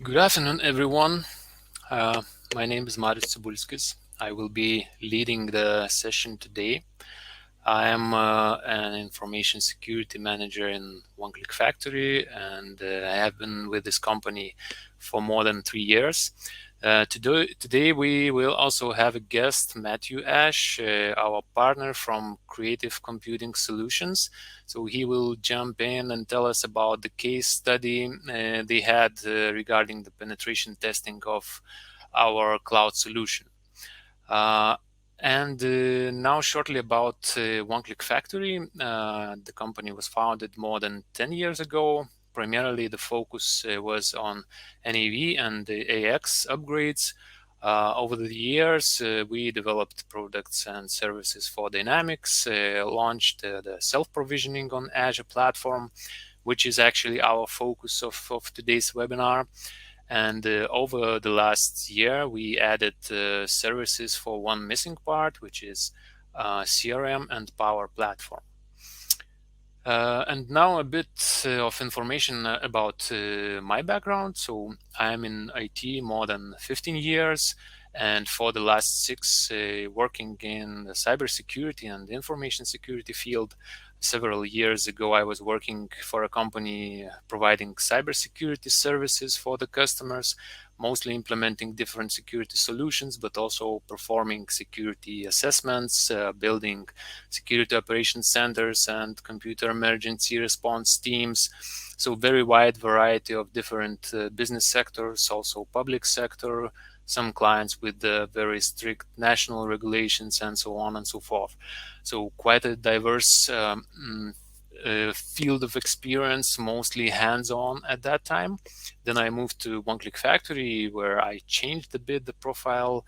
Good afternoon, everyone. Uh, my name is Marius Cibulskis. I will be leading the session today. I am an information security manager in One Click Factory, and I have been with this company for more than 3 years. Today we will also have a guest, Matthew Ash, our partner from Creative Computing Solutions. So he will jump in and tell us about the case study they had regarding the penetration testing of our cloud solution. Uh, and now shortly about One Click Factory. The company was founded more than 10 years ago. Primarily the focus was on NAV and the AX upgrades. Over the years, we developed products and services for Dynamics, launched the self-provisioning on Azure platform, which is actually our focus of today's webinar. And over the last year, we added services for one missing part, which is CRM and Power Platform. And now a bit of information about my background. So I'm in IT more than 15 years, and for the last six, working in the cybersecurity and information security field. Several years ago, I was working for a company providing cybersecurity services for the customers, mostly implementing different security solutions, but also performing security assessments, building security operations centers and computer emergency response teams. So very wide variety of different business sectors, also public sector, some clients with very strict national regulations and so on and so forth. So quite a diverse field of experience, mostly hands-on at that time. Then I moved to One Click Factory, where I changed a bit the profile,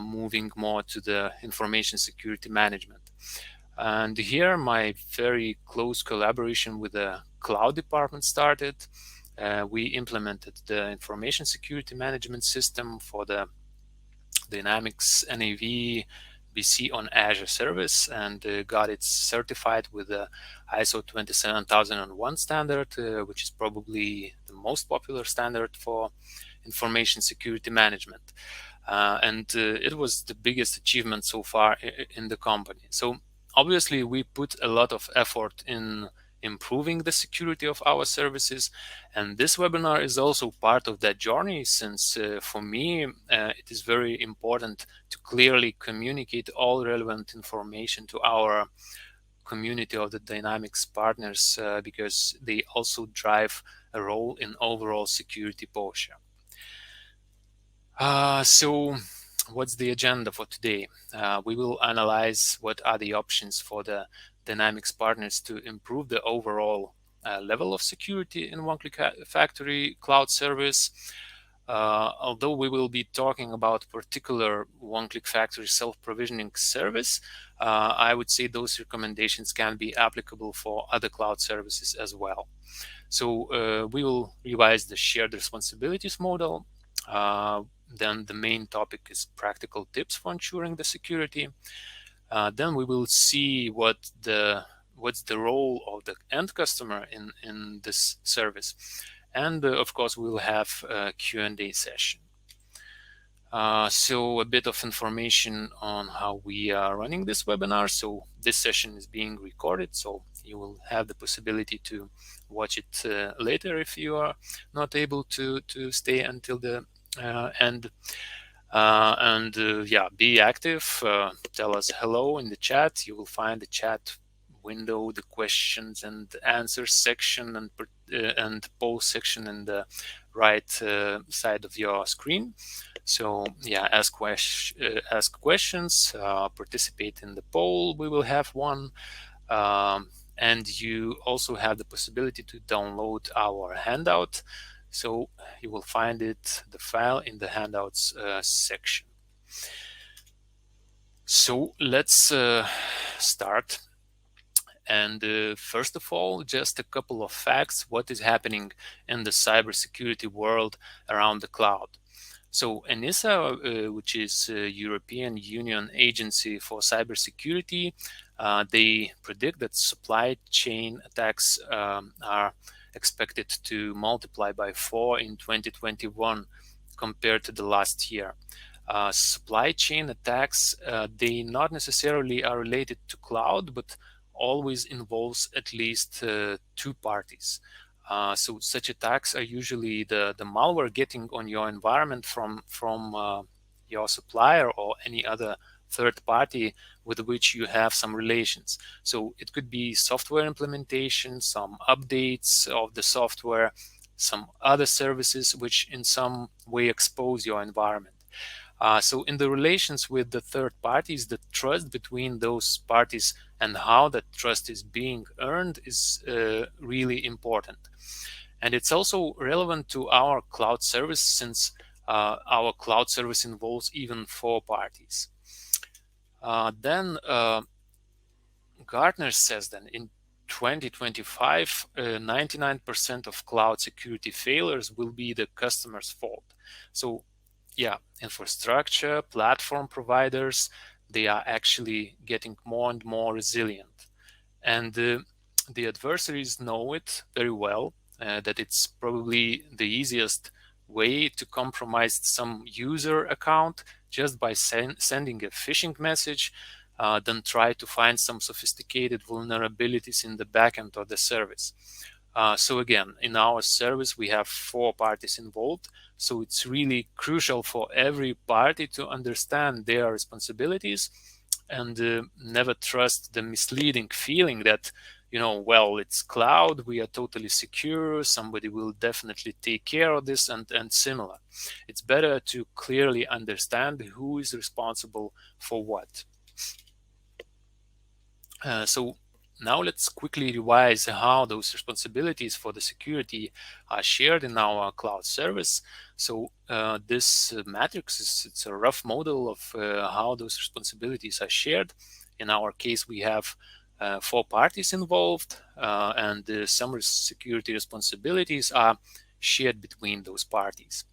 moving more to the information security management. And here my very close collaboration with the cloud department started. We implemented the information security management system for the Dynamics NAV BC on Azure service, and got it certified with the ISO 27001 standard, which is probably the most popular standard for information security management. And it was the biggest achievement so far in the company. So obviously we put a lot of effort in improving the security of our services, and this webinar is also part of that journey, since for me it is very important to clearly communicate all relevant information to our community of the Dynamics partners, because they also drive a role in overall security posture. So what's the agenda for today? We will analyze what are the options for the Dynamics partners to improve the overall level of security in One Click Factory cloud service. Although we will be talking about particular One Click Factory self-provisioning service, I would say those recommendations can be applicable for other cloud services as well. So we will revise the shared responsibilities model. Then the main topic is practical tips for ensuring the security. Then we will see what's the role of the end customer in this service. And of course, we will have a Q&A session. So a bit of information on how we are running this webinar. So this session is being recorded, so you will have the possibility to watch it later if you are not able to stay until the end. Yeah, be active. Tell us hello in the chat. You will find the chat window, the questions and answers section, and poll section in the right side of your screen. So yeah, ask questions, participate in the poll. We will have one. And you also have the possibility to download our handout. So you will find the file in the handouts section. So let's start. And first of all, just a couple of facts, what is happening in the cybersecurity world around the cloud. So ENISA, which is a European Union Agency for Cybersecurity, they predict that supply chain attacks are expected to multiply by 4 in 2021 compared to the last year. Supply chain attacks, they not necessarily are related to cloud, but always involves at least two parties. So such attacks are usually the malware getting on your environment from your supplier or any other third party with which you have some relations. So it could be software implementation, some updates of the software, some other services which in some way expose your environment. So in the relations with the third parties, the trust between those parties and how that trust is being earned is really important. And it's also relevant to our cloud service, since our cloud service involves even four parties. Then Gartner says that in 2025, 99% of cloud security failures will be the customer's fault. So yeah, infrastructure, platform providers, they are actually getting more and more resilient. And the adversaries know it very well, that it's probably the easiest way to compromise some user account just by sending a phishing message, than try to find some sophisticated vulnerabilities in the backend of the service. So again, in our service, we have four parties involved. So it's really crucial for every party to understand their responsibilities and never trust the misleading feeling that, well, it's cloud, we are totally secure, somebody will definitely take care of this, and similar. It's better to clearly understand who is responsible for what. So now let's quickly revise how those responsibilities for the security are shared in our cloud service. So this matrix it's a rough model of how those responsibilities are shared. In our case, we have four parties involved, and some security responsibilities are shared between those parties.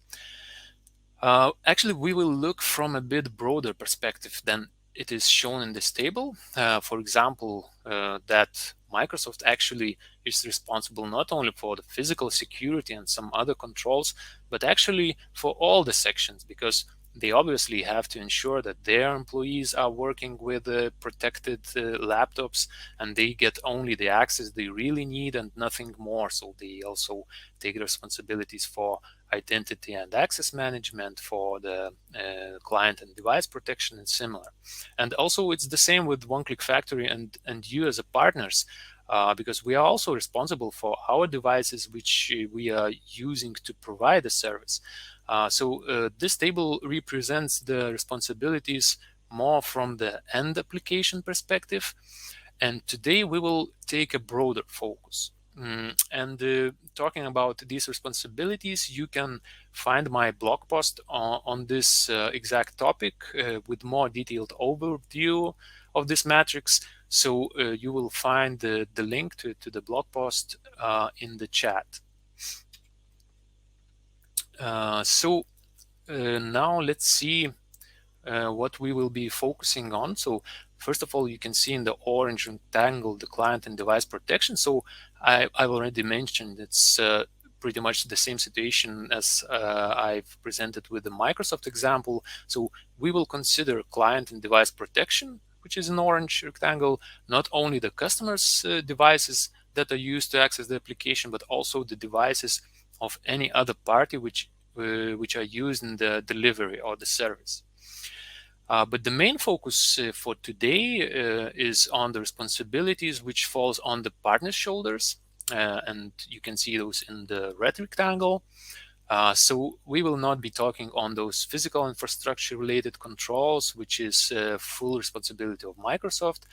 Actually, we will look from a bit broader perspective than it is shown in this table. For example, that Microsoft actually is responsible not only for the physical security and some other controls, but actually for all the sections, because they obviously have to ensure that their employees are working with protected laptops, and they get only the access they really need and nothing more. So they also take responsibilities for identity and access management, for the client and device protection, and similar. And also it's the same with One-Click Factory and you as a partners, because we are also responsible for our devices which we are using to provide the service. So this table represents the responsibilities more from the end application perspective. And today we will take a broader focus. And talking about these responsibilities, you can find my blog post on this exact topic with more detailed overview of this matrix. So you will find the link to the blog post in the chat. So now let's see what we will be focusing on. So first of all, you can see in the orange rectangle the client and device protection. So I've already mentioned it's pretty much the same situation as I've presented with the Microsoft example. So we will consider client and device protection, which is an orange rectangle, not only the customer's devices that are used to access the application, but also the devices of any other party which are used in the delivery or the service. But the main focus for today is on the responsibilities which falls on the partner's shoulders, and you can see those in the red rectangle. So we will not be talking on those physical infrastructure related controls, which is full responsibility of Microsoft.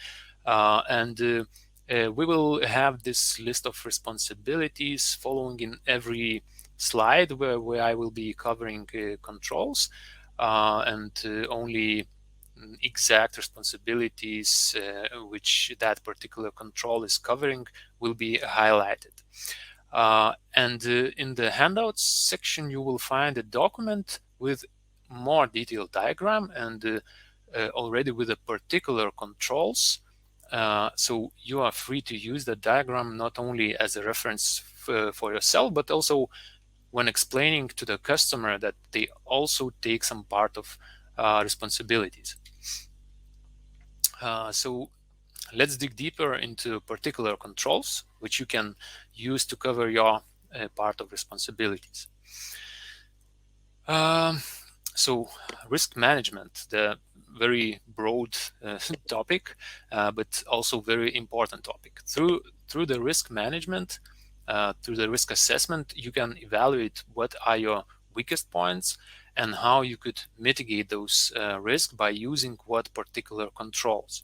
And we will have this list of responsibilities following in every slide where I will be covering controls, and only exact responsibilities which that particular control is covering will be highlighted. And in the handouts section, you will find a document with more detailed diagram and already with the particular controls. So you are free to use the diagram not only as a reference for yourself, but also when explaining to the customer that they also take some part of responsibilities. So let's dig deeper into particular controls, which you can use to cover your part of responsibilities. So risk management, the very broad topic, but also very important topic. Through the risk management, through the risk assessment, you can evaluate what are your weakest points and how you could mitigate those risks by using what particular controls.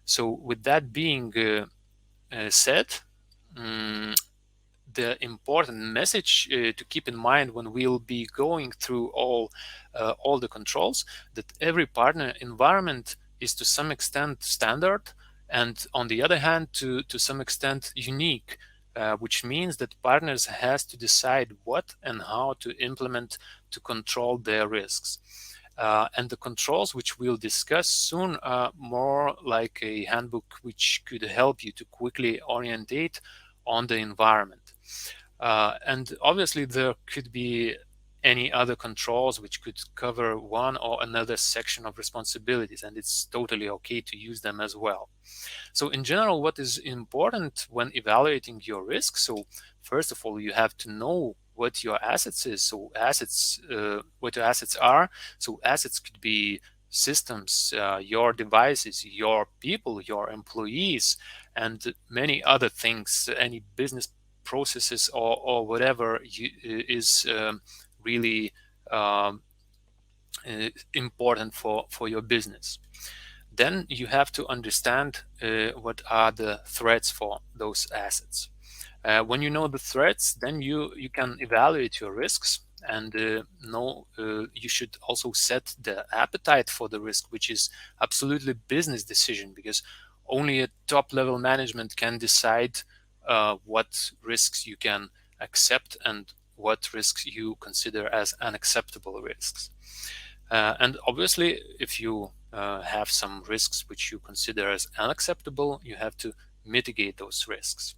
So with that being said, the important message to keep in mind when we'll be going through all the controls, that every partner environment is to some extent standard, and on the other hand to some extent unique, which means that partners has to decide what and how to implement to control their risks. And the controls which we'll discuss soon are more like a handbook which could help you to quickly orientate on the environment. And obviously there could be any other controls which could cover one or another section of responsibilities, and it's totally okay to use them as well. So in general, what is important when evaluating your risk? So first of all, you have to know what your assets is. So what your assets are. So assets could be systems, your devices, your people, your employees, and many other things, any business processes or whatever is really important for your business. Then you have to understand what are the threats for those assets. When you know the threats, then you can evaluate your risks, and you should also set the appetite for the risk, which is absolutely business decision, because only a top level management can decide what risks you can accept and what risks you consider as unacceptable risks. And obviously, if you have some risks which you consider as unacceptable, you have to mitigate those risks.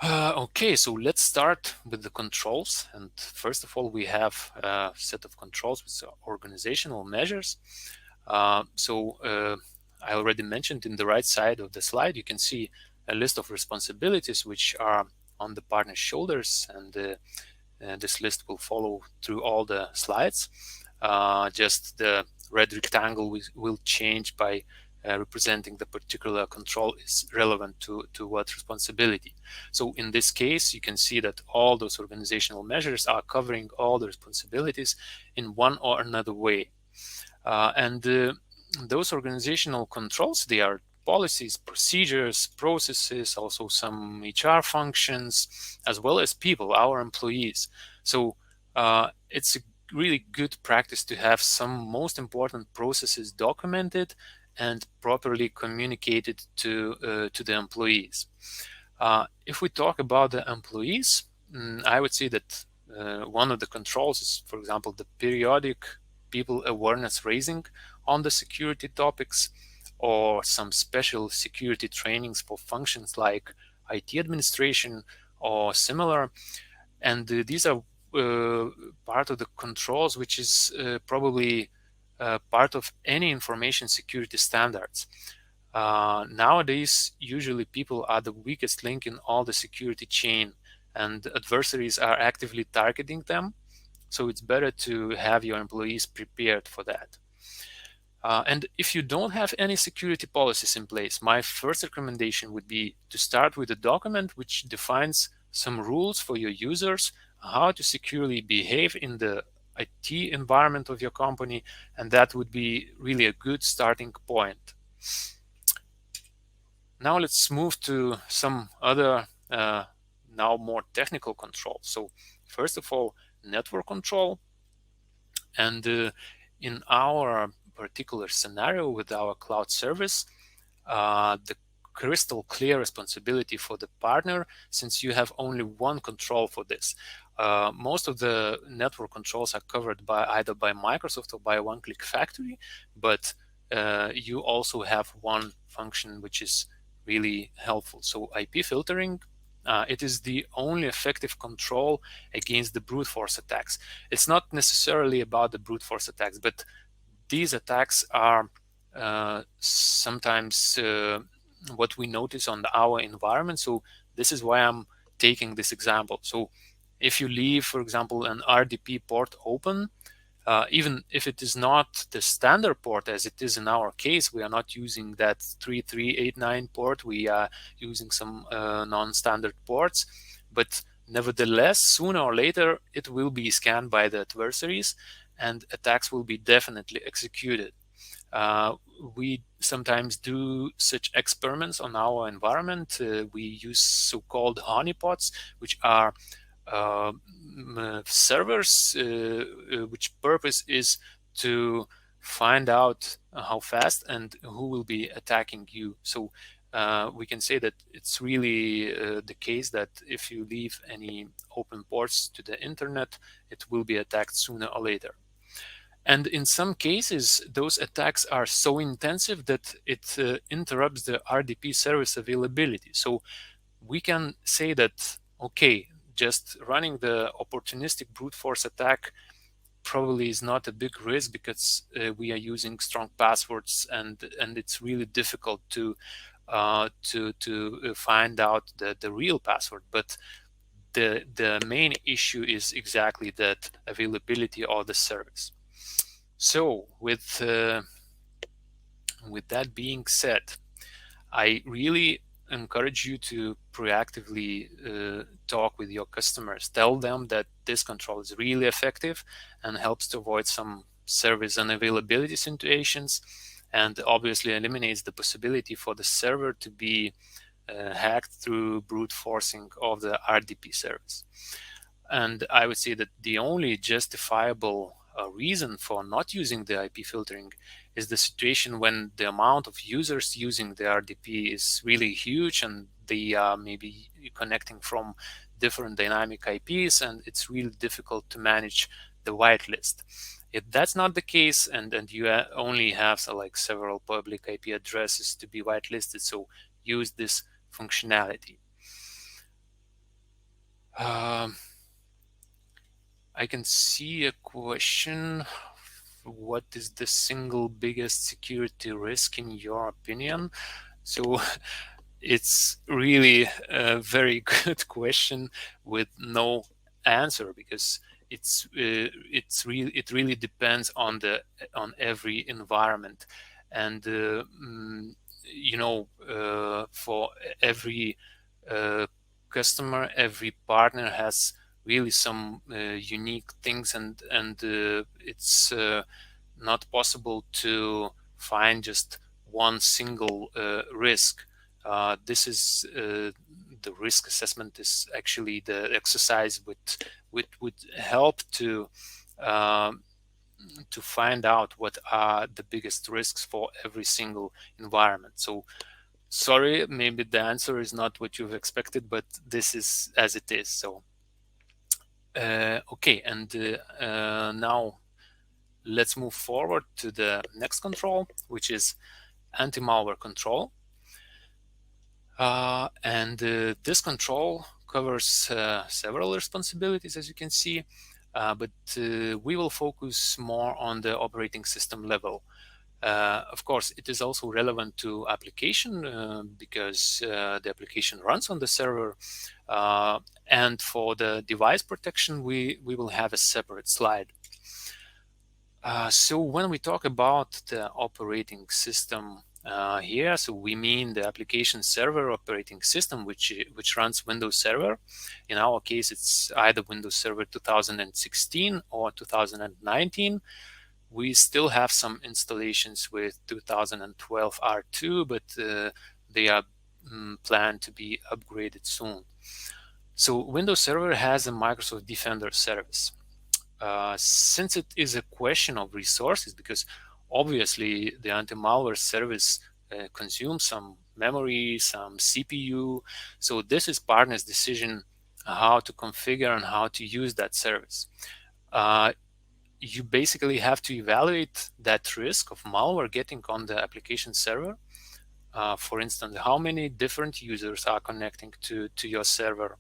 Okay, so let's start with the controls. And first of all, we have a set of controls with organizational measures. I already mentioned in the right side of the slide, you can see a list of responsibilities which are on the partner's shoulders, and this list will follow through all the slides. Just the red rectangle will change by representing the particular control is relevant to what responsibility. So in this case, you can see that all those organizational measures are covering all the responsibilities in one or another way. Those organizational controls, they are policies, procedures, processes, also some HR functions, as well as people, our employees. So it's a really good practice to have some most important processes documented and properly communicated to the employees. If we talk about the employees, I would say that one of the controls is, for example, the periodic people awareness raising on the security topics, or some special security trainings for functions like IT administration or similar. And these are part of the controls which is probably part of any information security standards. Nowadays, usually people are the weakest link in all the security chain, and adversaries are actively targeting them. So it's better to have your employees prepared for that. And if you don't have any security policies in place, my first recommendation would be to start with a document which defines some rules for your users, how to securely behave in the IT environment of your company, and that would be really a good starting point. Now let's move to some other now more technical control. So first of all, network control. And in our particular scenario with our cloud service, the crystal clear responsibility for the partner, since you have only one control for this. Most of the network controls are covered by either by Microsoft or by One-Click Factory, but you also have one function which is really helpful. So IP filtering, it is the only effective control against the brute force attacks. It's not necessarily about the brute force attacks, but these attacks are sometimes what we notice on our environment. So this is why I'm taking this example. So if you leave, for example, an RDP port open, even if it is not the standard port as it is in our case, we are not using that 3389 port, we are using some non-standard ports, but nevertheless, sooner or later, it will be scanned by the adversaries and attacks will be definitely executed. We sometimes do such experiments on our environment. We use so-called honeypots, which are servers, which purpose is to find out how fast and who will be attacking you. So we can say that it's really the case that if you leave any open ports to the internet, it will be attacked sooner or later. And in some cases, those attacks are so intensive that it interrupts the RDP service availability. So we can say that, okay, just running the opportunistic brute force attack probably is not a big risk because we are using strong passwords and it's really difficult to find out the real password. But the main issue is exactly that availability of the service. So with that being said, I really encourage you to proactively talk with your customers. Tell them that this control is really effective and helps to avoid some service unavailability situations, and obviously eliminates the possibility for the server to be hacked through brute forcing of the RDP service. And I would say that the only justifiable reason for not using the IP filtering is the situation when the amount of users using the RDP is really huge and they are maybe connecting from different dynamic IPs and it's really difficult to manage the whitelist. If that's not the case and you only have like several public IP addresses to be whitelisted, so use this functionality. I can see a question. What is the single biggest security risk in your opinion? So it's really a very good question with no answer because it really depends on every environment, and for every customer, every partner has really some unique things, and it's not possible to find just one single risk. This is the risk assessment is actually the exercise which would help to find out what are the biggest risks for every single environment. So sorry, maybe the answer is not what you've expected, but this is as it is. So okay, and now let's move forward to the next control, which is anti-malware control. And this control covers several responsibilities, as you can see, but we will focus more on the operating system level. Of course, it is also relevant to application because the application runs on the server. And for the device protection, we will have a separate slide. So when we talk about the operating system here, so we mean the application server operating system, which runs Windows Server. In our case, it's either Windows Server 2016 or 2019. We still have some installations with 2012 R2, but they are planned to be upgraded soon. So Windows Server has a Microsoft Defender service. Since it is a question of resources, because obviously the anti-malware service consumes some memory, some CPU, so this is partner's decision how to configure and how to use that service. You basically have to evaluate that risk of malware getting on the application server. For instance, how many different users are connecting to your server?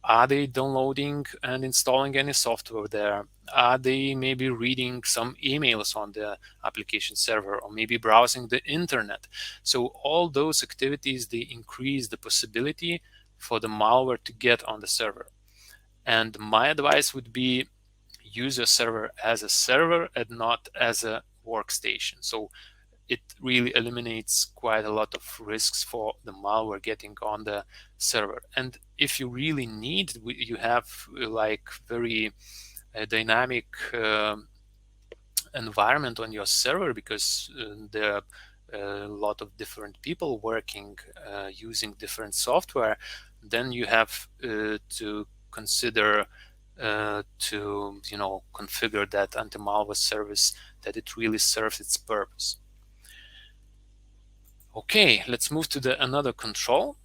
Are they downloading and installing any software there? Are they maybe reading some emails on the application server, or maybe browsing the internet? So all those activities, they increase the possibility for the malware to get on the server. And my advice would be use your server as a server and not as a workstation. So it really eliminates quite a lot of risks for the malware getting on the server. And if you really need, you have like very dynamic environment on your server, because there are a lot of different people working using different software, then you have to consider to configure that anti-malware service, that it really serves its purpose. Okay, let's move to another control.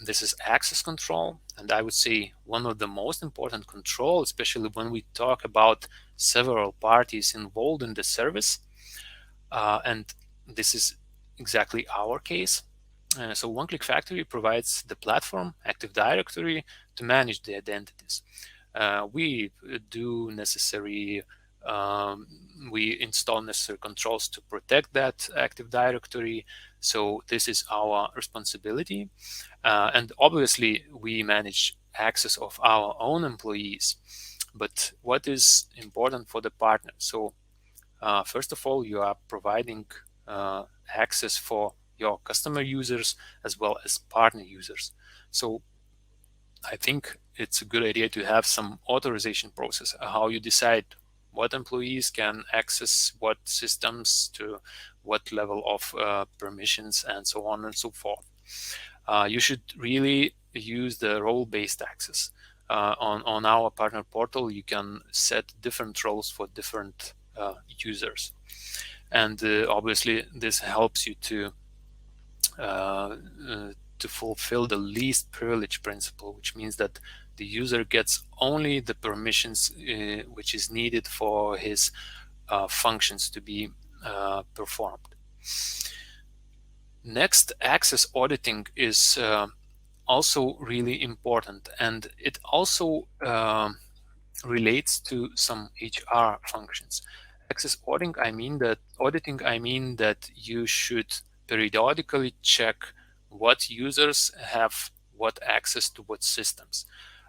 This is access control, and I would say one of the most important control, especially when we talk about several parties involved in the service. And this is exactly our case. So One-Click Factory provides the platform, Active Directory, to manage the identities. We do necessary we install necessary controls to protect that Active Directory. So this is our responsibility. And obviously, we manage access of our own employees. But what is important for the partner? So first of all, you are providing access for your customer users as well as partner users. So I think it's a good idea to have some authorization process, how you decide what employees can access what systems to what level of permissions and so on and so forth. You should really use the role-based access. On our partner portal, you can set different roles for different users. And obviously, this helps you to fulfill the least privilege principle, which means that the user gets only the permissions which is needed for his functions to be performed. Next, access auditing is also really important, and it also relates to some HR functions. Access auditing, I mean that you should periodically check what users have what access to what systems.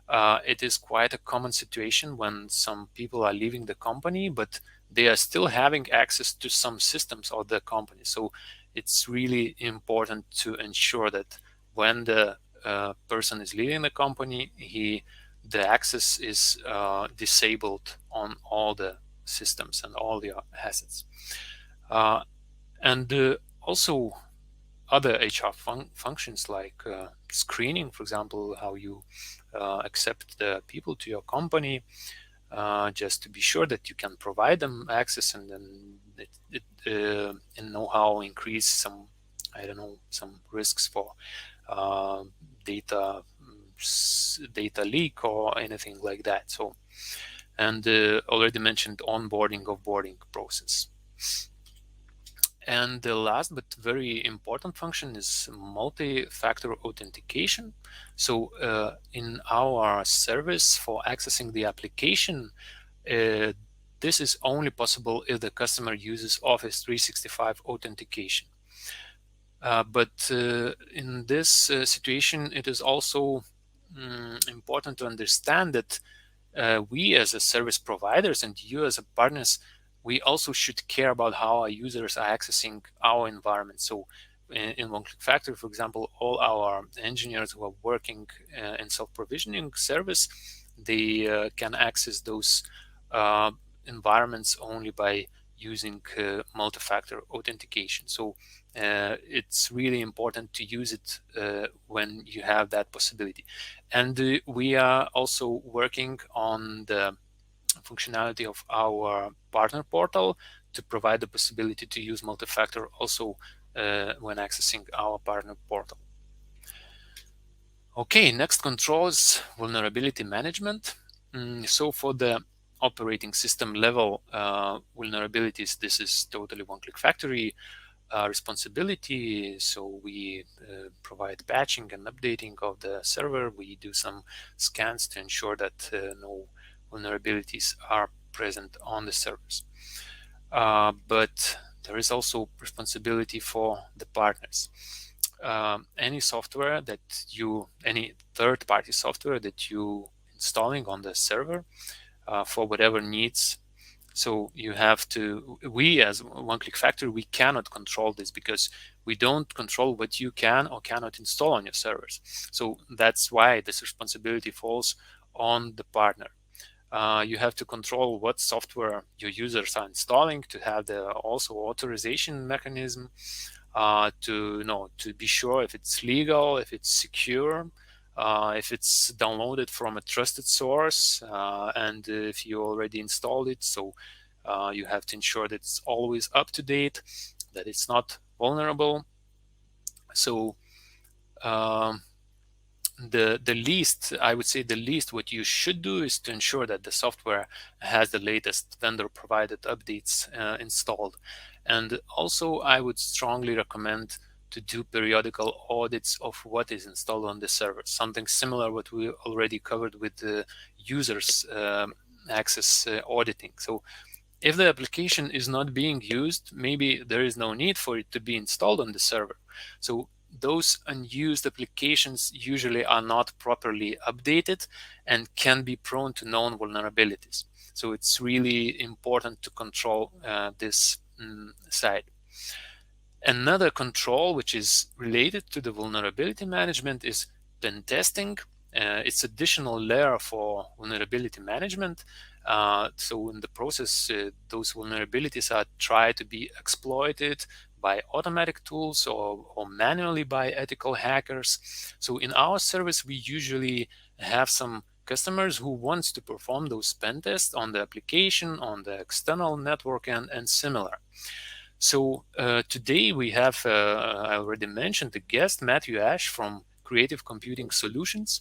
It is quite a common situation when some people are leaving the company, but they are still having access to some systems of the company. So it's really important to ensure that when the person is leaving the company, the access is disabled on all the systems and all the assets. And also other HR functions like screening, for example, how you accept the people to your company, just to be sure that you can provide them access, and then and know how increase some, I don't know, some risks for data leak or anything like that. So, and already mentioned onboarding, offboarding process. And the last but very important function is multi-factor authentication. So in our service for accessing the application, this is only possible if the customer uses Office 365 authentication. But in this situation, it is also important to understand that we as a service providers and you as a partners, we also should care about how our users are accessing our environment. So in One-Click Factory, for example, all our engineers who are working in self-provisioning service, they can access those environments only by using multi-factor authentication. So it's really important to use it when you have that possibility. And we are also working on the functionality of our partner portal to provide the possibility to use multi-factor also when accessing our partner portal. Okay, next control is vulnerability management. So for the operating system level vulnerabilities, this is totally One-Click Factory. responsibility. So we provide patching and updating of the server. We do some scans to ensure that no vulnerabilities are present on the servers. But there is also responsibility for the partners. Any software that any third-party software that you installing on the server for whatever needs. So you have to, we as One Click Factory, we cannot control this because we don't control what you can or cannot install on your servers. So that's why this responsibility falls on the partner. You have to control what software your users are installing, to have the also authorization mechanism, to be sure if it's legal, if it's secure, if it's downloaded from a trusted source, and if you already installed it. So you have to ensure that it's always up to date, that it's not vulnerable. So the least, I would say, the least what you should do is to ensure that the software has the latest vendor provided updates installed. And also I would strongly recommend to do periodical audits of what is installed on the server, something similar what we already covered with the users access auditing. So if the application is not being used, maybe there is no need for it to be installed on the server. So those unused applications usually are not properly updated and can be prone to known vulnerabilities. So it's really important to control this side. Another control which is related to the vulnerability management is pen testing. It's additional layer for vulnerability management. So in the process, those vulnerabilities are tried to be exploited by automatic tools or manually by ethical hackers. So in our service, we usually have some customers who wants to perform those pen tests on the application, on the external network, and similar. So today we have, I already mentioned, the guest, Matthew Ash from Creative Computing Solutions,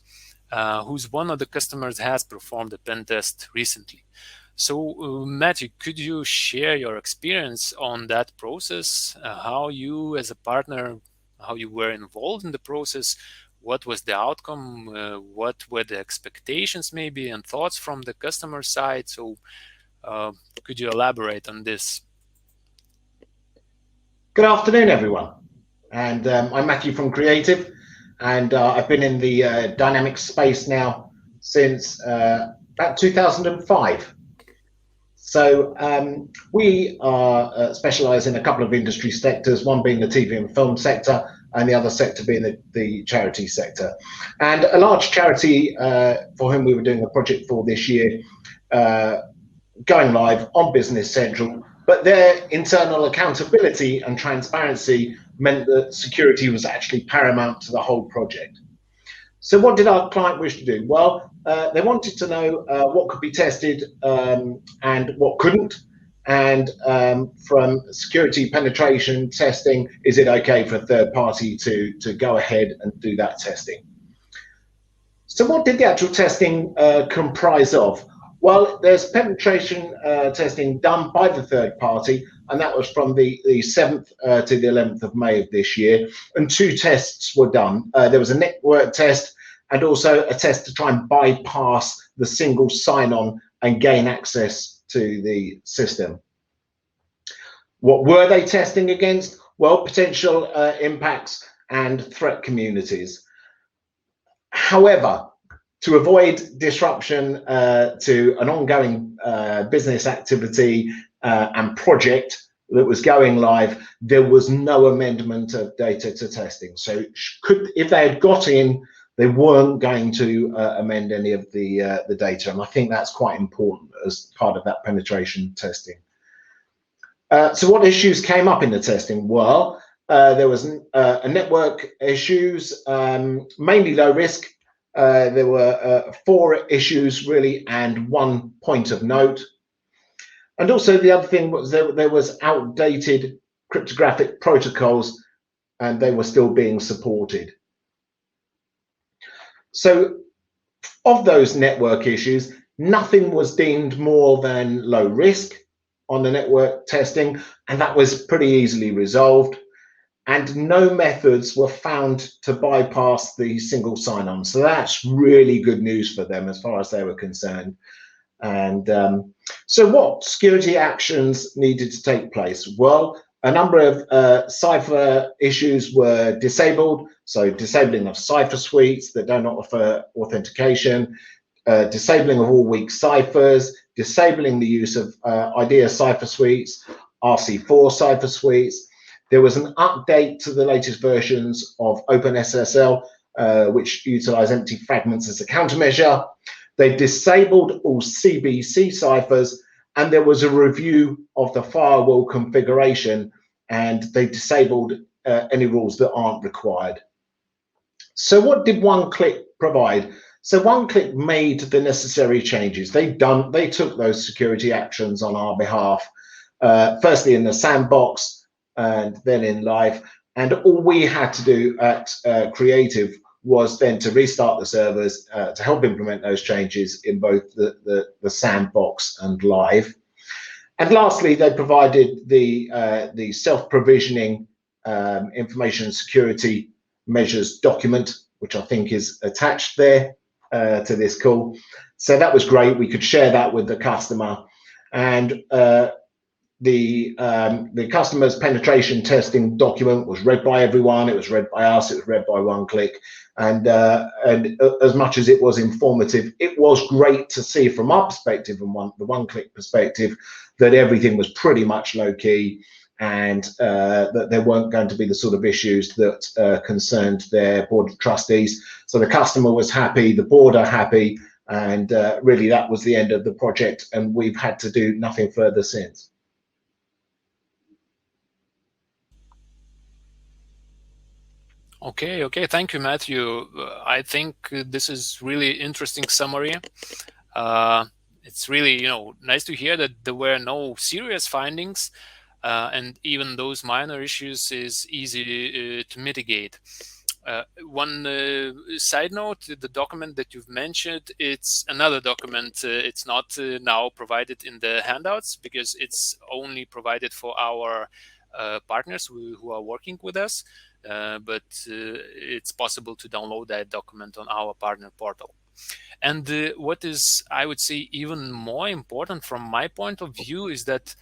who's one of the customers has performed a pen test recently. So Matthew, could you share your experience on that process, how you as a partner, how you were involved in the process, what was the outcome, what were the expectations maybe and thoughts from the customer side? So could you elaborate on this? Good afternoon, everyone. And I'm Matthew from Creative, and I've been in the Dynamics space now since about 2005. So we are specialised in a couple of industry sectors, one being the TV and film sector, and the other sector being the charity sector. And a large charity for whom we were doing a project for this year, going live on Business Central, but their internal accountability and transparency meant that security was actually paramount to the whole project. So what did our client wish to do? Well, they wanted to know what could be tested and what couldn't. And from security penetration testing, is it okay for a third party to go ahead and do that testing? So what did the actual testing comprise of? Well, there's penetration testing done by the third party, and that was from the 7th to the 11th of May of this year. And 2 tests were done. There was a network test and also a test to try and bypass the single sign-on and gain access to the system. What were they testing against? Well, potential impacts and threat communities. However, to avoid disruption to an ongoing business activity and project that was going live, there was no amendment of data to testing. So if they had got in, they weren't going to amend any of the data. And I think that's quite important as part of that penetration testing. So what issues came up in the testing? Well, there was a network issues, mainly low risk. There were 4 issues really and 1 point of note. And also the other thing was there was outdated cryptographic protocols and they were still being supported. So of those network issues, nothing was deemed more than low risk. on the network testing, and that was pretty easily resolved. And no methods were found to bypass the single sign-on. So that's really good news for them as far as they were concerned. And so what security actions needed to take place? Well, a number of cipher issues were disabled. So disabling of cipher suites that do not offer authentication, disabling of all weak ciphers, disabling the use of IDEA cipher suites, RC4 cipher suites. There was an update to the latest versions of OpenSSL, which utilize empty fragments as a countermeasure. They disabled all CBC ciphers, and there was a review of the firewall configuration, and they disabled any rules that aren't required. So what did OneClick provide? So OneClick made the necessary changes. They took those security actions on our behalf, firstly in the sandbox and then in live. And all we had to do at Creative was then to restart the servers to help implement those changes in both the sandbox and live. And lastly, they provided the self-provisioning information security measures document, which I think is attached there to this call. So that was great. We could share that with the customer, and the customer's penetration testing document was read by everyone. It was read by us. It was read by OneClick, and as much as it was informative, it was great to see from our perspective and the OneClick perspective that everything was pretty much low key, and that there weren't going to be the sort of issues that concerned their board of trustees. So the customer was happy, the board are happy, and really that was the end of the project, and we've had to do nothing further since. Okay. Thank you, Matthew. I think this is really interesting summary. It's really, nice to hear that there were no serious findings, and even those minor issues is easy to mitigate. One side note, the document that you've mentioned, it's another document. It's not now provided in the handouts because it's only provided for our partners who are working with us. But it's possible to download that document on our partner portal. And what is, I would say, even more important from my point of view is that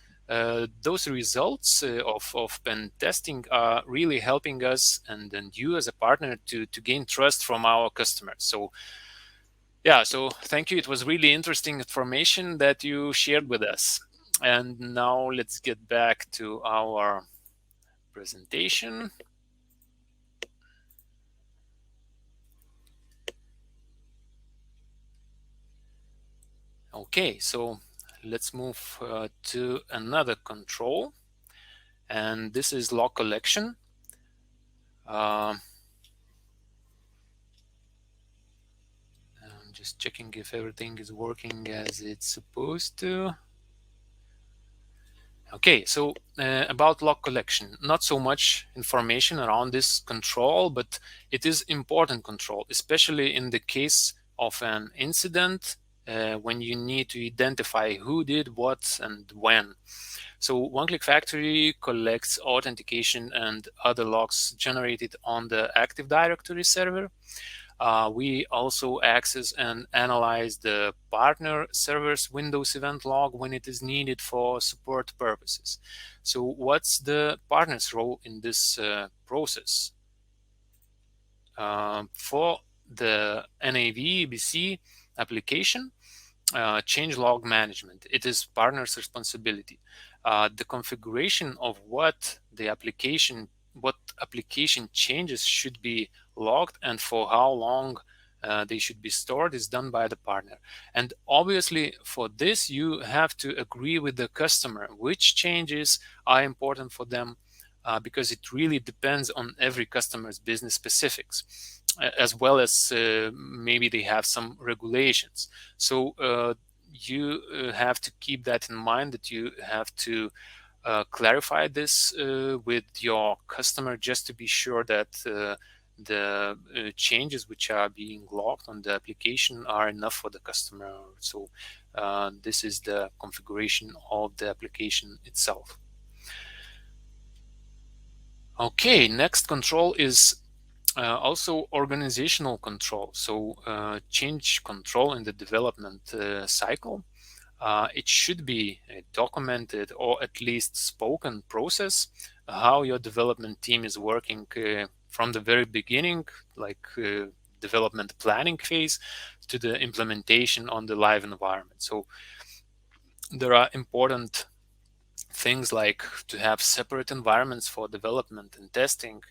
those results of pen testing are really helping us and you as a partner to gain trust from our customers. So yeah, so thank you. It was really interesting information that you shared with us. And now let's get back to our presentation. Okay, so let's move to another control, and this is log collection. I'm just checking if everything is working as it's supposed to. Okay, so about log collection, not so much information around this control, but it is important control, especially in the case of an incident when you need to identify who did what and when. So OneClick Factory collects authentication and other logs generated on the Active Directory server. We also access and analyze the partner server's Windows event log when it is needed for support purposes. So what's the partner's role in this process? For the NAV-BC application, change log management, it is partner's responsibility. The configuration of what application changes should be logged and for how long they should be stored is done by the partner. And obviously for this you have to agree with the customer which changes are important for them, because it really depends on every customer's business specifics, as well as maybe they have some regulations. So you have to keep that in mind, that you have to clarify this with your customer just to be sure that the changes which are being logged on the application are enough for the customer. So this is the configuration of the application itself. Okay, next control is also organizational control. So change control in the development cycle. It should be a documented or at least spoken process, how your development team is working from the very beginning, like development planning phase, to the implementation on the live environment. So there are important things like to have separate environments for development and testing,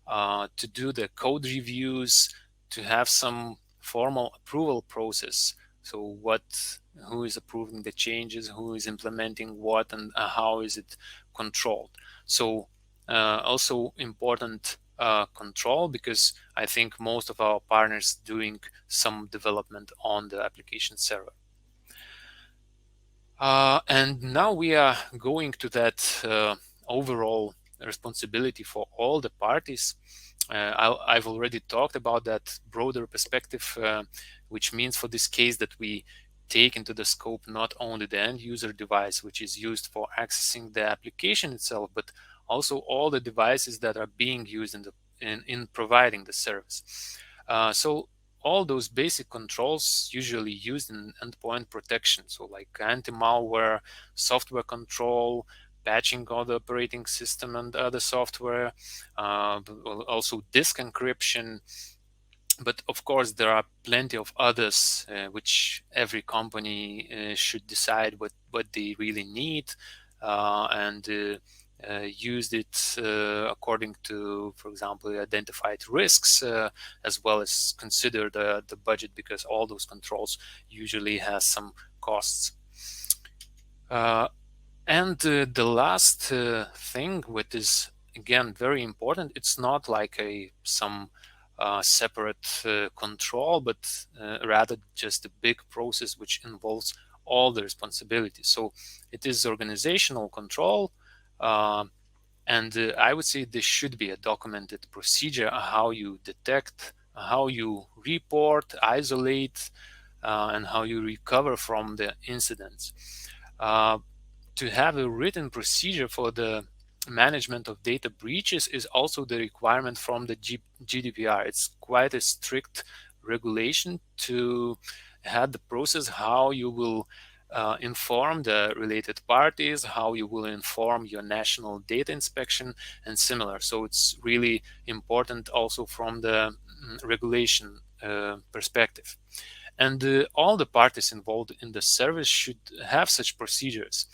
to do the code reviews, to have some formal approval process. So who is approving the changes, who is implementing what, and how is it controlled. So also important control, because I think most of our partners doing some development on the application server. And now we are going to that overall responsibility for all the parties. I've already talked about that broader perspective, which means for this case that we take into the scope not only the end user device, which is used for accessing the application itself, but also all the devices that are being used in providing the service. So all those basic controls usually used in endpoint protection. So like anti-malware, software control, patching of the operating system and other software, also disk encryption. But of course, there are plenty of others which every company should decide what they really need, and used it according to, for example, identified risks, as well as consider the budget, because all those controls usually has some costs. And the last thing, which is again very important, it's not like some separate control, but rather just a big process which involves all the responsibilities. So it is organizational control, uh, and I would say this should be a documented procedure, how you detect, how you report, isolate, and how you recover from the incidents. Uh, to have a written procedure for the management of data breaches is also the requirement from the GDPR. It's quite a strict regulation to have the process, how you will inform the related parties, how you will inform your national data inspection, and similar. So it's really important also from the regulation perspective. And all the parties involved in the service should have such procedures.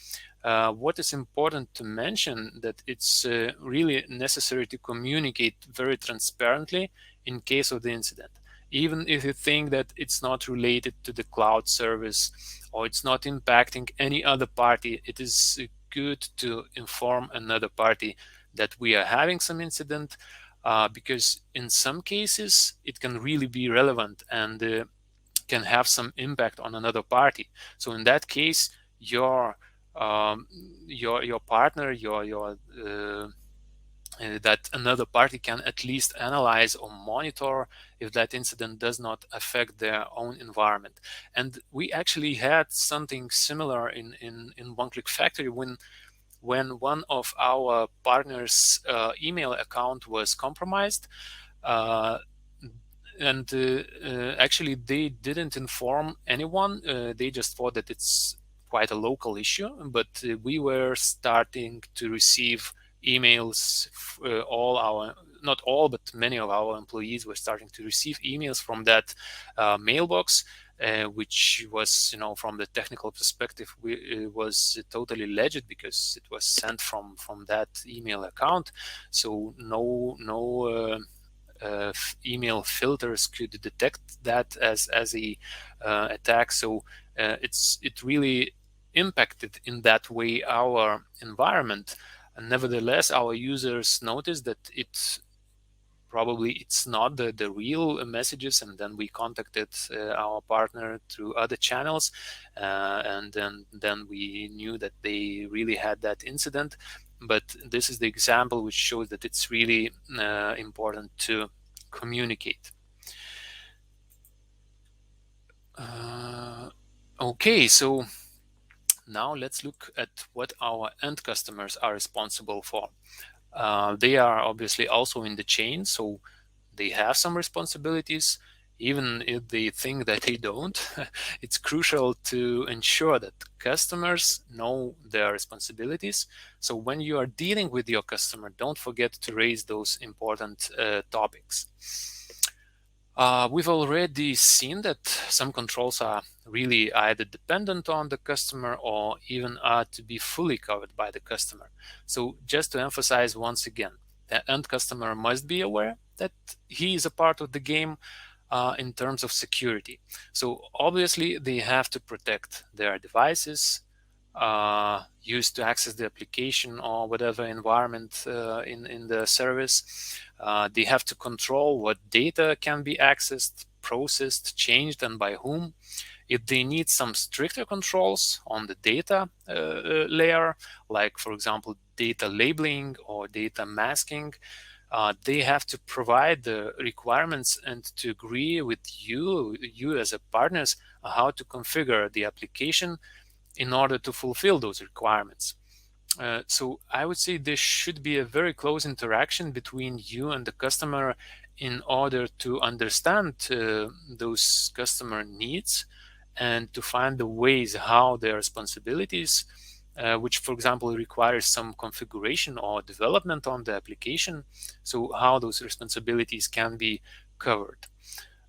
What is important to mention that it's really necessary to communicate very transparently in case of the incident. Even if you think that it's not related to the cloud service or it's not impacting any other party, it is good to inform another party that we are having some incident, because in some cases it can really be relevant and can have some impact on another party. So in that case, your partner, that another party can at least analyze or monitor if that incident does not affect their own environment. And we actually had something similar in One Click Factory when one of our partners' email account was compromised. Uh, and actually they didn't inform anyone. They just thought that it's quite a local issue, but we were starting to receive emails. All our, not all, but many of our employees were starting to receive emails from that mailbox, which was, from the technical perspective, it was totally legit because it was sent from that email account. So no email filters could detect that as a attack. So it really impacted in that way our environment. And nevertheless, our users noticed that it's not the real messages, and then we contacted our partner through other channels, and then we knew that they really had that incident. But this is the example which shows that it's really important to communicate. Okay, so now let's look at what our end customers are responsible for. They are obviously also in the chain, so they have some responsibilities, even if they think that they don't. It's crucial to ensure that customers know their responsibilities. So when you are dealing with your customer, don't forget to raise those important topics. We've already seen that some controls are really either dependent on the customer or even are to be fully covered by the customer. So just to emphasize once again, the end customer must be aware that he is a part of the game in terms of security. So obviously they have to protect their devices used to access the application or whatever environment in the service. They have to control what data can be accessed, processed, changed, and by whom. If they need some stricter controls on the data layer, like for example data labeling or data masking, they have to provide the requirements and to agree with you as a partners, how to configure the application in order to fulfill those requirements. So I would say there should be a very close interaction between you and the customer in order to understand those customer needs and to find the ways how their responsibilities, which for example requires some configuration or development on the application, so how those responsibilities can be covered.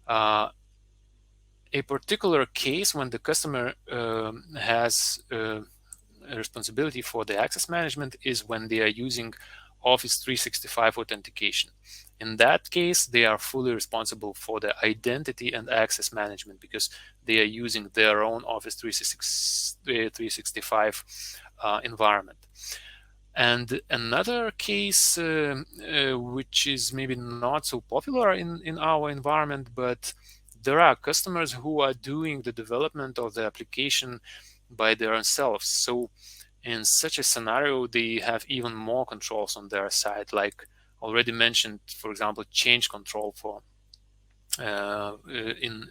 A particular case when the customer has a responsibility for the access management is when they are using Office 365 authentication. In that case, they are fully responsible for the identity and access management because they are using their own Office 365 environment. And another case, which is maybe not so popular in our environment, but there are customers who are doing the development of the application by themselves. So in such a scenario, they have even more controls on their side, like already mentioned, for example, change control for in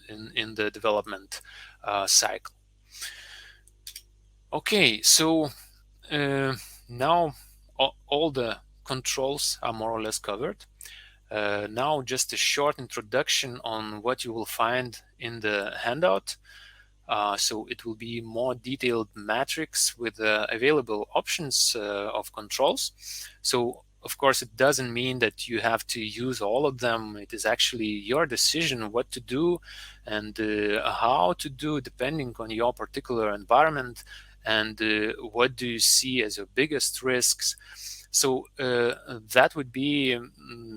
the development cycle. Okay, so now all the controls are more or less covered. Now just a short introduction on what you will find in the handout. So it will be more detailed matrix with available options of controls. So of course it doesn't mean that you have to use all of them. It is actually your decision what to do and how to do depending on your particular environment and what do you see as your biggest risks. So that would be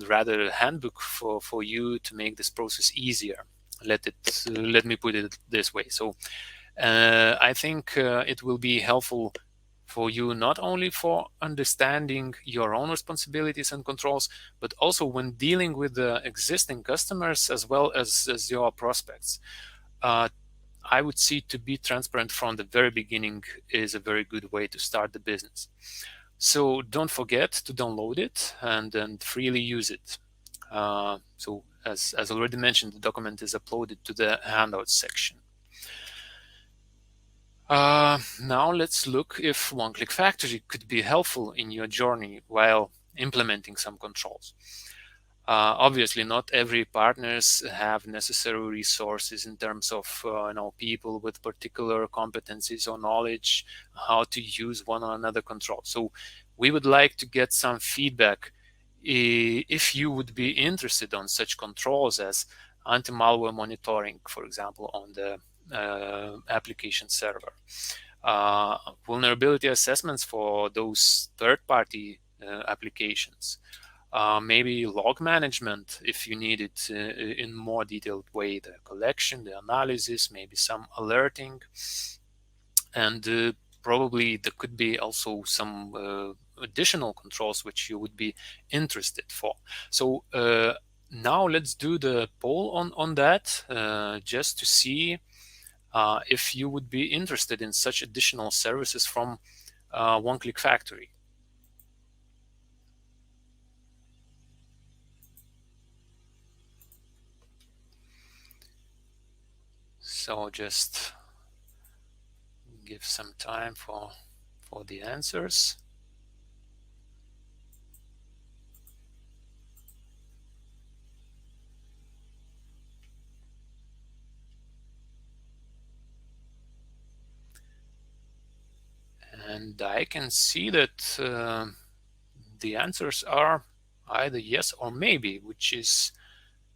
rather a handbook for you to make this process easier. Let me put it this way. So I think it will be helpful for you not only for understanding your own responsibilities and controls, but also when dealing with the existing customers as well as your prospects. I would see to be transparent from the very beginning is a very good way to start the business. So don't forget to download it and freely use it. So as already mentioned, the document is uploaded to the handouts section. Now let's look if One-Click Factory could be helpful in your journey while implementing some controls. Obviously, not every partners have necessary resources in terms of people with particular competencies or knowledge how to use one or another control. So we would like to get some feedback if you would be interested on such controls as anti-malware monitoring, for example, on the application server. Vulnerability assessments for those third-party applications. Maybe log management if you need it in more detailed way, the collection, the analysis, maybe some alerting, and probably there could be also some additional controls which you would be interested for. So now let's do the poll on that just to see if you would be interested in such additional services from One-Click Factory. So just give some time for the answers. And I can see that the answers are either yes or maybe, which is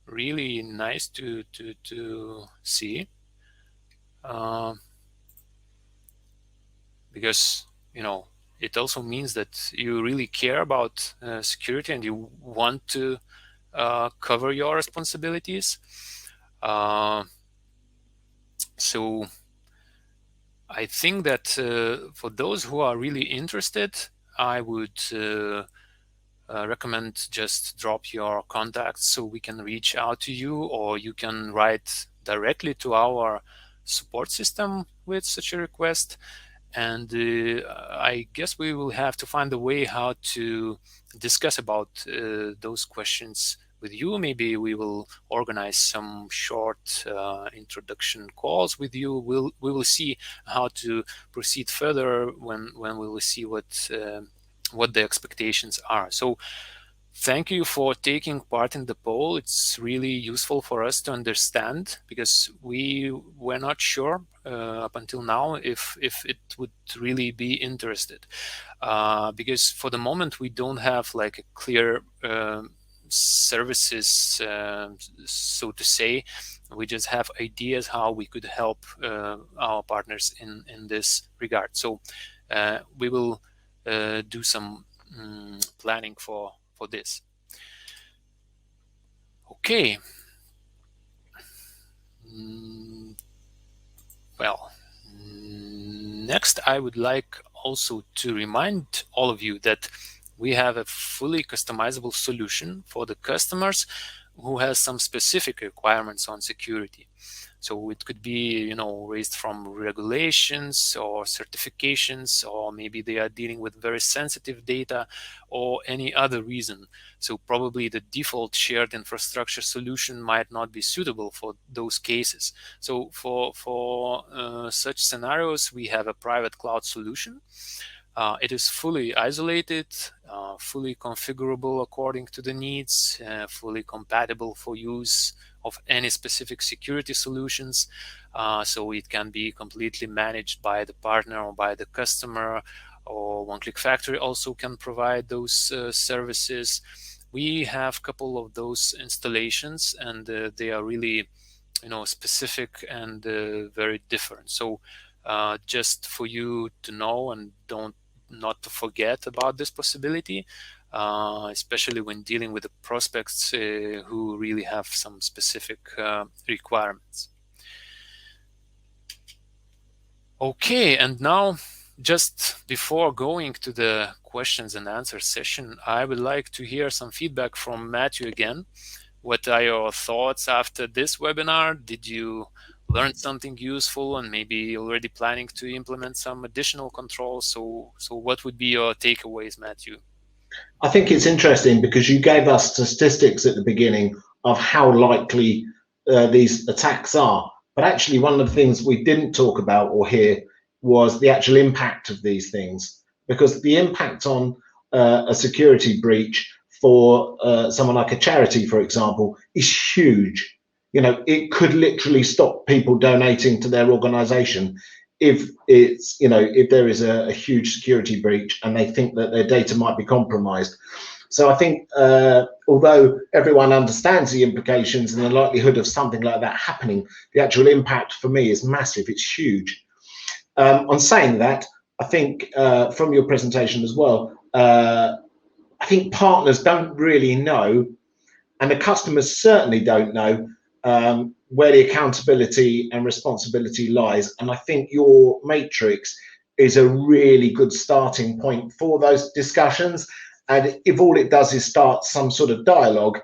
really nice to see, because it also means that you really care about security and you want to cover your responsibilities. So I think that for those who are really interested, I would recommend just drop your contacts so we can reach out to you, or you can write directly to our support system with such a request. And I guess we will have to find a way how to discuss about those questions with you. Maybe we will organize some short introduction calls with you. We will see how to proceed further when we will see what the expectations are. So thank you for taking part in the poll. It's really useful for us to understand, because we were not sure up until now if it would really be interested. Because for the moment we don't have like a clear services, so to say. We just have ideas how we could help our partners in this regard. So we will do some planning for this. Okay. Well, next I would like also to remind all of you that we have a fully customizable solution for the customers who has some specific requirements on security. So it could be, raised from regulations or certifications, or maybe they are dealing with very sensitive data or any other reason. So probably the default shared infrastructure solution might not be suitable for those cases. So for such scenarios, we have a private cloud solution. It is fully isolated, fully configurable according to the needs, fully compatible for use of any specific security solutions. So it can be completely managed by the partner or by the customer, or One Click Factory also can provide those services. We have a couple of those installations, and they are really specific and very different. So just for you to know and not to forget about this possibility, especially when dealing with the prospects who really have some specific requirements. Okay, and now, just before going to the questions and answers session, I would like to hear some feedback from Matthew again. What are your thoughts after this webinar? Did you learn something useful and maybe already planning to implement some additional controls? So what would be your takeaways, Matthew? I think it's interesting because you gave us statistics at the beginning of how likely these attacks are. But actually, one of the things we didn't talk about or hear was the actual impact of these things, because the impact on a security breach for someone like a charity, for example, is huge. It could literally stop people donating to their organization if if there is a huge security breach and they think that their data might be compromised. So I think although everyone understands the implications and the likelihood of something like that happening, the actual impact for me is massive. It's huge. On saying that, I think from your presentation as well, I think partners don't really know, and the customers certainly don't know where the accountability and responsibility lies. And I think your matrix is a really good starting point for those discussions. And if all it does is start some sort of dialogue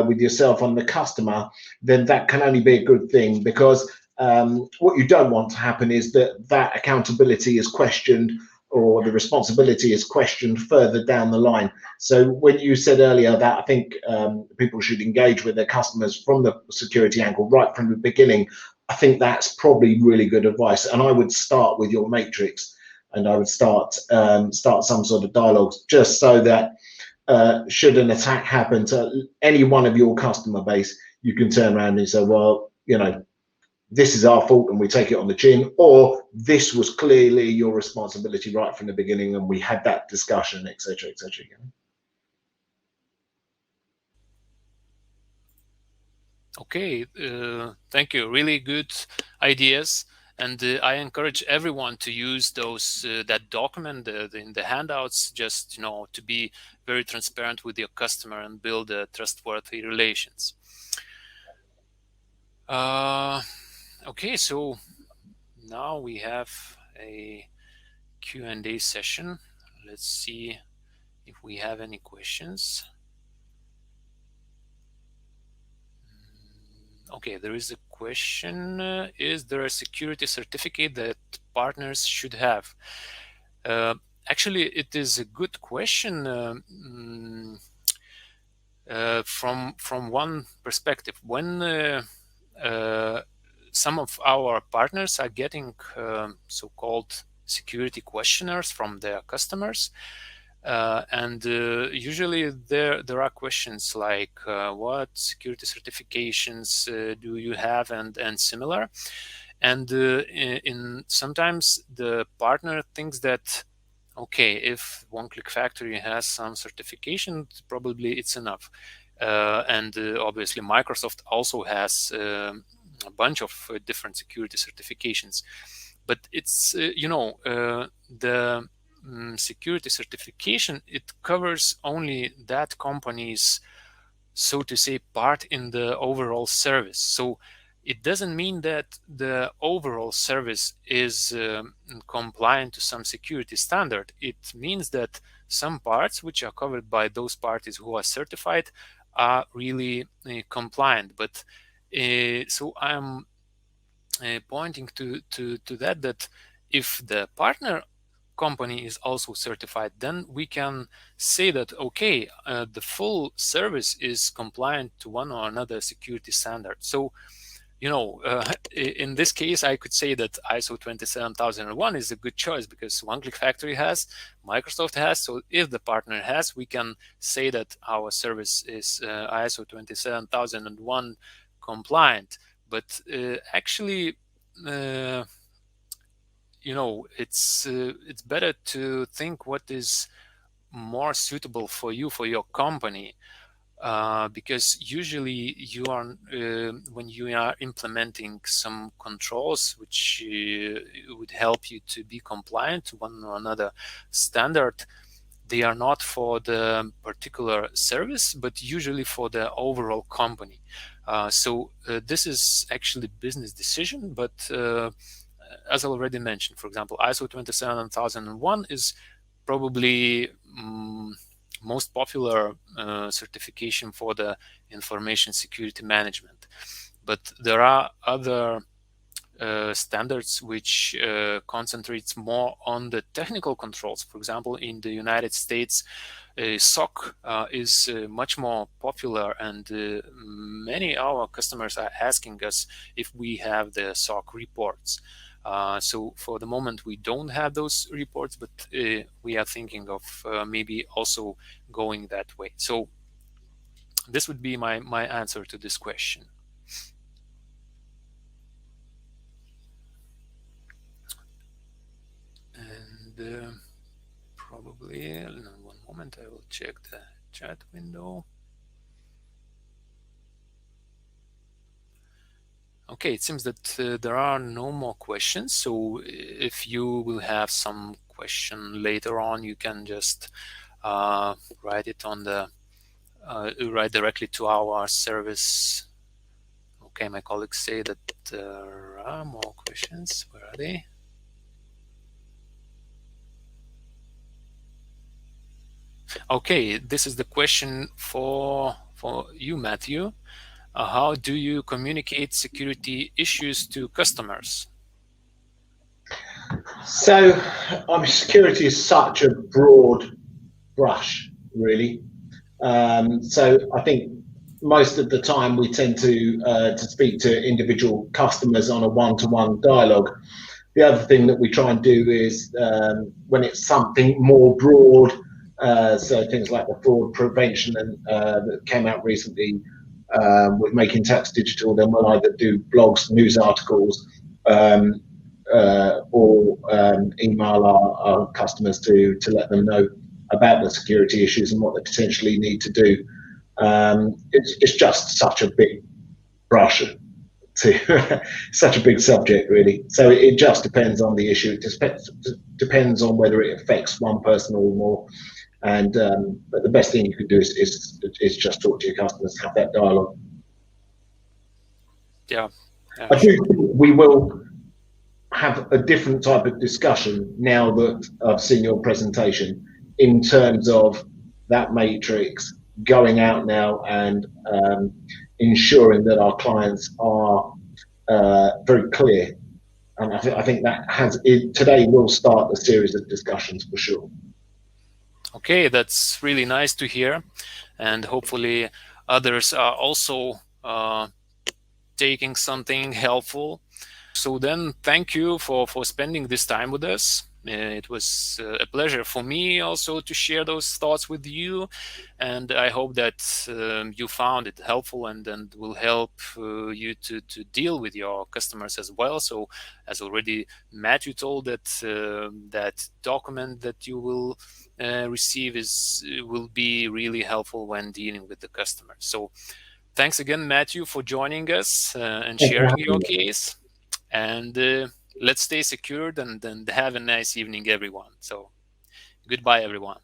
with yourself and the customer, then that can only be a good thing, because what you don't want to happen is that accountability is questioned, or the responsibility is questioned further down the line. So when you said earlier that I think people should engage with their customers from the security angle right from the beginning, I I think that's probably really good advice. And I would start with your matrix, and I would start some sort of dialogues, just so that should an attack happen to any one of your customer base, you can turn around and say, well, this is our fault and we take it on the chin, or this was clearly your responsibility right from the beginning and we had that discussion, etc., etc. Okay, thank you. Really good ideas, and I encourage everyone to use those that document in the handouts. Just to be very transparent with your customer and build trustworthy relations. Okay, so now we have a Q&A session. Let's see if we have any questions. Okay, there is a question. Is there a security certificate that partners should have? Actually, it is a good question from one perspective. When some of our partners are getting so-called security questionnaires from their customers, and usually there are questions like what security certifications do you have, and similar. And in sometimes the partner thinks that, okay, if One Click Factory has some certification, probably it's enough. And obviously Microsoft also has a bunch of different security certifications. But it's, the security certification, it covers only that company's, so to say, part in the overall service. So it doesn't mean that the overall service is compliant to some security standard. It means that some parts which are covered by those parties who are certified are really compliant. But so I'm pointing to that if the partner company is also certified, then we can say that, okay, the full service is compliant to one or another security standard. So, in this case, I could say that ISO 27001 is a good choice because One Click Factory has, Microsoft has. So if the partner has, we can say that our service is ISO 27001 compliant. But actually, it's better to think what is more suitable for you, for your company, because usually you are when you are implementing some controls which would help you to be compliant to one or another standard, they are not for the particular service, but usually for the overall company. So this is actually business decision, but as I already mentioned, for example, ISO 27001 is probably most popular certification for the information security management. But there are other standards which concentrates more on the technical controls. For example, in the United States, SOC is much more popular, and many of our customers are asking us if we have the SOC reports. So for the moment, we don't have those reports, but we are thinking of maybe also going that way. So this would be my answer to this question. And probably, one moment, I will check the chat window. Okay, it seems that there are no more questions. So if you will have some question later on, you can just write it on the write directly to our service. Okay, my colleagues say that there are more questions. Where are they? Okay, this is the question for you, Matthew. How do you communicate security issues to customers? So, security is such a broad brush, really. So I think most of the time we tend to speak to individual customers on a one-to-one dialogue. The other thing that we try and do is when it's something more broad, so things like the fraud prevention that came out recently with Making Tax Digital, then we'll either do blogs, news articles, or email our customers to let them know about the security issues and what they potentially need to do. It's just such a big brush to such a big subject, really. So it just depends on the issue. It depends on whether it affects one person or more. And but the best thing you can do is just talk to your customers, have that dialogue. Yeah, I do sure. think we will have a different type of discussion now that I've seen your presentation in terms of that matrix going out now and ensuring that our clients are very clear. And I think that today will start a series of discussions for sure. Okay, that's really nice to hear, and hopefully others are also taking something helpful. So then, thank you for spending this time with us. It was a pleasure for me also to share those thoughts with you, and I hope that you found it helpful and will help you to deal with your customers as well. So, as already Matthew told, that that document that you will receive will be really helpful when dealing with the customer. So, thanks again, Matthew, for joining us and Thanks for sharing having your me. case. And let's stay secured and have a nice evening, everyone. So goodbye, everyone.